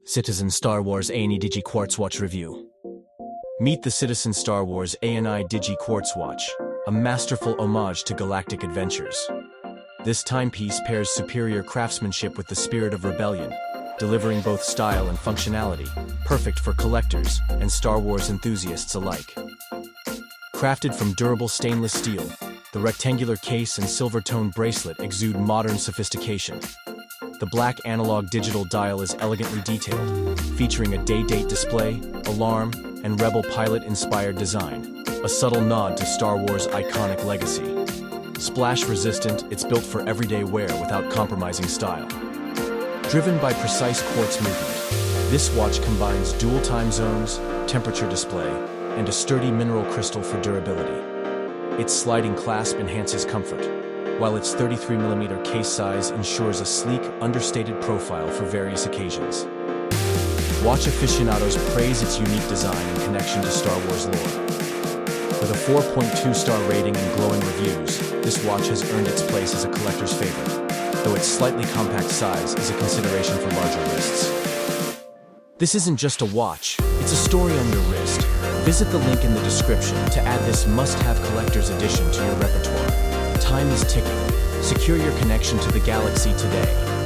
Citizen Star Wars A&E Digi Quartz Watch Review. Meet the Citizen Star Wars A&I Digi Quartz Watch, a masterful homage to galactic adventures. This timepiece pairs superior craftsmanship with the spirit of rebellion, delivering both style and functionality, perfect for collectors and Star Wars enthusiasts alike. Crafted from durable stainless steel, the rectangular case and silver-toned bracelet exude modern sophistication. The black analog digital dial is elegantly detailed, featuring a day-date display, alarm, and Rebel pilot-inspired design, a subtle nod to Star Wars' iconic legacy. Splash-resistant, it's built for everyday wear without compromising style. Driven by precise quartz movement, this watch combines dual time zones, temperature display, and a sturdy mineral crystal for durability. Its sliding clasp enhances comfort, while its 33mm case size ensures a sleek, understated profile for various occasions. Watch aficionados praise its unique design and connection to Star Wars lore. With a 4.2-star rating and glowing reviews, this watch has earned its place as a collector's favorite, though its slightly compact size is a consideration for larger wrists. This isn't just a watch, it's a story on your wrist. Visit the link in the description to add this must-have collector's edition to your repertoire. Time is ticking. Secure your connection to the galaxy today.